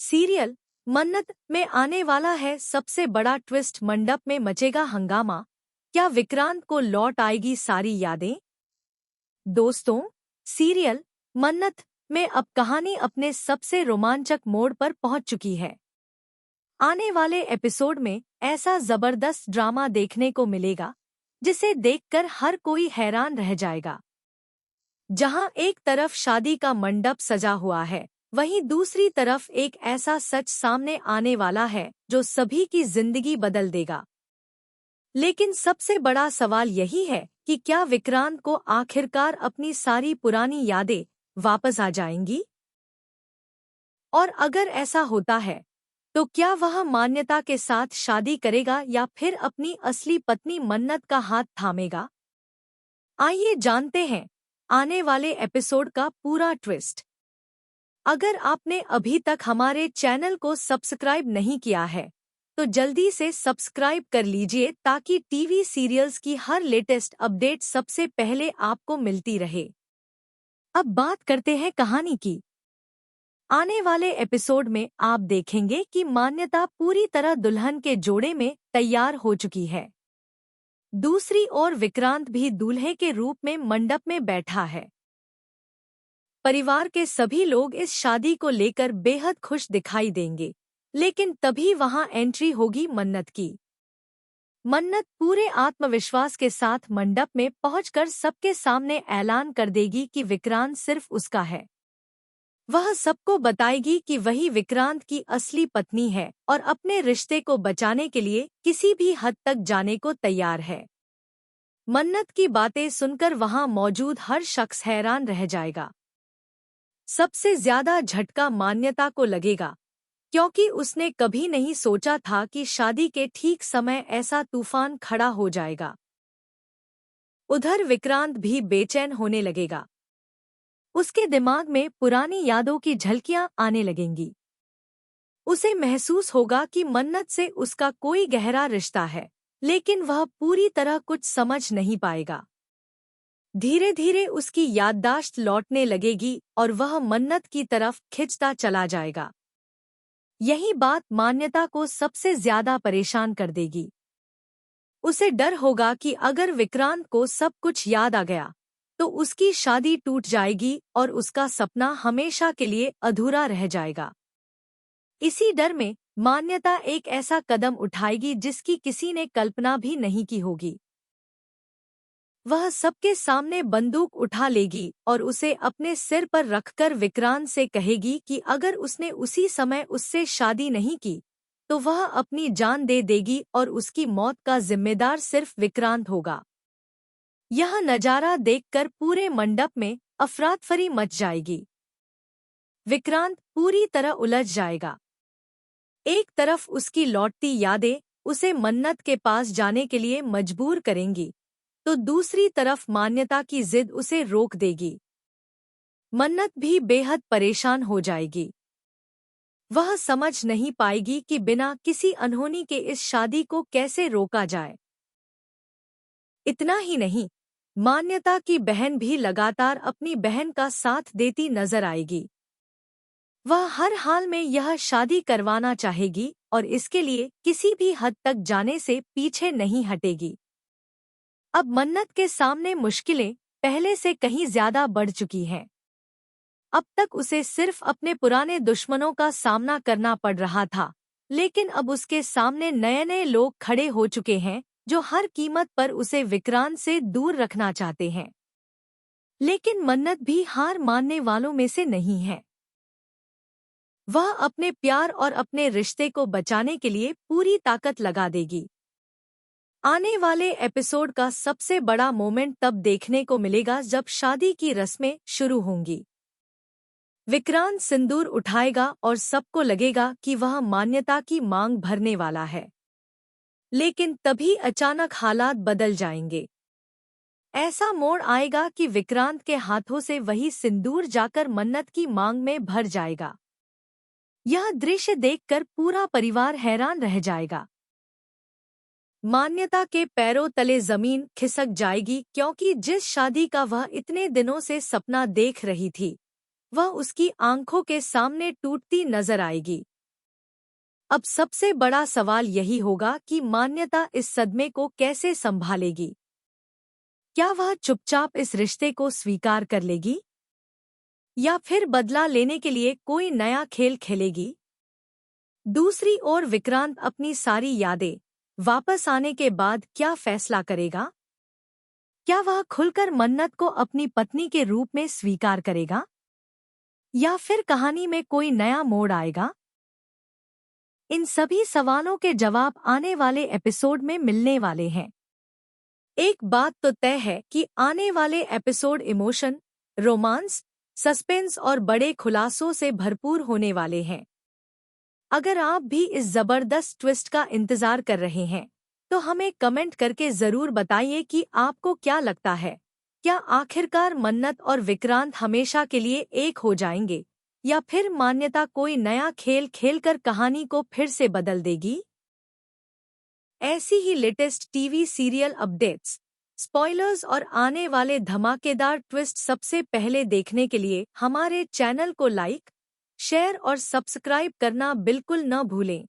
Serial मन्नत में आने वाला है सबसे बड़ा ट्विस्ट। मंडप में मचेगा हंगामा। क्या विक्रांत को लौट आएगी सारी यादें? दोस्तों, सीरियल मन्नत में अब कहानी अपने सबसे रोमांचक मोड़ पर पहुंच चुकी है। आने वाले एपिसोड में ऐसा जबरदस्त ड्रामा देखने को मिलेगा जिसे देखकर हर कोई हैरान रह जाएगा। जहां एक तरफ शादी का मंडप सजा हुआ है, वहीं दूसरी तरफ एक ऐसा सच सामने आने वाला है जो सभी की जिंदगी बदल देगा। लेकिन सबसे बड़ा सवाल यही है कि क्या विक्रांत को आखिरकार अपनी सारी पुरानी यादें वापस आ जाएंगी? और अगर ऐसा होता है तो क्या वह मान्यता के साथ शादी करेगा या फिर अपनी असली पत्नी मन्नत का हाथ थामेगा? आइए जानते हैं आने वाले एपिसोड का पूरा ट्विस्ट। अगर आपने अभी तक हमारे चैनल को सब्सक्राइब नहीं किया है तो जल्दी से सब्सक्राइब कर लीजिए ताकि टीवी सीरियल्स की हर लेटेस्ट अपडेट सबसे पहले आपको मिलती रहे। अब बात करते हैं कहानी की। आने वाले एपिसोड में आप देखेंगे कि मान्यता पूरी तरह दुल्हन के जोड़े में तैयार हो चुकी है। दूसरी ओर विक्रांत भी दूल्हे के रूप में मंडप में बैठा है। परिवार के सभी लोग इस शादी को लेकर बेहद खुश दिखाई देंगे, लेकिन तभी वहां एंट्री होगी मन्नत की। मन्नत पूरे आत्मविश्वास के साथ मंडप में पहुंचकर सबके सामने ऐलान कर देगी कि विक्रांत सिर्फ उसका है। वह सबको बताएगी कि वही विक्रांत की असली पत्नी है और अपने रिश्ते को बचाने के लिए किसी भी हद तक जाने को तैयार है। मन्नत की बातें सुनकर वहां मौजूद हर शख्स हैरान रह जाएगा। सबसे ज्यादा झटका मान्यता को लगेगा, क्योंकि उसने कभी नहीं सोचा था कि शादी के ठीक समय ऐसा तूफान खड़ा हो जाएगा। उधर विक्रांत भी बेचैन होने लगेगा। उसके दिमाग में पुरानी यादों की झलकियां आने लगेंगी। उसे महसूस होगा कि मन्नत से उसका कोई गहरा रिश्ता है, लेकिन वह पूरी तरह कुछ समझ नहीं पाएगा। धीरे धीरे उसकी याददाश्त लौटने लगेगी और वह मन्नत की तरफ खिंचता चला जाएगा। यही बात मान्यता को सबसे ज्यादा परेशान कर देगी। उसे डर होगा कि अगर विक्रांत को सब कुछ याद आ गया तो उसकी शादी टूट जाएगी और उसका सपना हमेशा के लिए अधूरा रह जाएगा। इसी डर में मान्यता एक ऐसा कदम उठाएगी जिसकी किसी ने कल्पना भी नहीं की होगी। वह सबके सामने बंदूक उठा लेगी और उसे अपने सिर पर रखकर विक्रांत से कहेगी कि अगर उसने उसी समय उससे शादी नहीं की तो वह अपनी जान दे देगी और उसकी मौत का जिम्मेदार सिर्फ विक्रांत होगा। यह नजारा देखकर पूरे मंडप में अफरातफरी मच जाएगी। विक्रांत पूरी तरह उलझ जाएगा। एक तरफ उसकी लौटती यादें उसे मन्नत के पास जाने के लिए मजबूर करेंगी, तो दूसरी तरफ मान्यता की जिद उसे रोक देगी। मन्नत भी बेहद परेशान हो जाएगी। वह समझ नहीं पाएगी कि बिना किसी अनहोनी के इस शादी को कैसे रोका जाए। इतना ही नहीं, मान्यता की बहन भी लगातार अपनी बहन का साथ देती नजर आएगी। वह हर हाल में यह शादी करवाना चाहेगी और इसके लिए किसी भी हद तक जाने से पीछे नहीं हटेगी। अब मन्नत के सामने मुश्किलें पहले से कहीं ज्यादा बढ़ चुकी हैं। अब तक उसे सिर्फ अपने पुराने दुश्मनों का सामना करना पड़ रहा था, लेकिन अब उसके सामने नए नए लोग खड़े हो चुके हैं जो हर कीमत पर उसे विक्रांत से दूर रखना चाहते हैं। लेकिन मन्नत भी हार मानने वालों में से नहीं है। वह अपने प्यार और अपने रिश्ते को बचाने के लिए पूरी ताकत लगा देगी। आने वाले एपिसोड का सबसे बड़ा मोमेंट तब देखने को मिलेगा जब शादी की रस्में शुरू होंगी। विक्रांत सिंदूर उठाएगा और सबको लगेगा कि वह मान्यता की मांग भरने वाला है। लेकिन तभी अचानक हालात बदल जाएंगे। ऐसा मोड़ आएगा कि विक्रांत के हाथों से वही सिंदूर जाकर मन्नत की मांग में भर जाएगा। यह दृश्य देखकर पूरा परिवार हैरान रह जाएगा। मान्यता के पैरों तले जमीन खिसक जाएगी, क्योंकि जिस शादी का वह इतने दिनों से सपना देख रही थी वह उसकी आंखों के सामने टूटती नजर आएगी अब सबसे बड़ा सवाल यही होगा कि मान्यता इस सदमे को कैसे संभालेगी। क्या वह चुपचाप इस रिश्ते को स्वीकार कर लेगी या फिर बदला लेने के लिए कोई नया खेल खेलेगी? दूसरी ओर विक्रांत अपनी सारी यादें वापस आने के बाद क्या फैसला करेगा? क्या वह खुलकर मन्नत को अपनी पत्नी के रूप में स्वीकार करेगा या फिर कहानी में कोई नया मोड़ आएगा? इन सभी सवालों के जवाब आने वाले एपिसोड में मिलने वाले हैं। एक बात तो तय है कि आने वाले एपिसोड इमोशन, रोमांस, सस्पेंस और बड़े खुलासों से भरपूर होने वाले हैं। अगर आप भी इस जबरदस्त ट्विस्ट का इंतजार कर रहे हैं तो हमें कमेंट करके जरूर बताइए कि आपको क्या लगता है। क्या आखिरकार मन्नत और विक्रांत हमेशा के लिए एक हो जाएंगे या फिर मान्यता कोई नया खेल खेलकर कहानी को फिर से बदल देगी? ऐसी ही latest TV serial updates, spoilers और आने वाले धमाकेदार ट्विस्ट सबसे पहले देखने के लिए हमारे चैनल को लाइक, शेयर और सब्सक्राइब करना बिल्कुल न भूलें।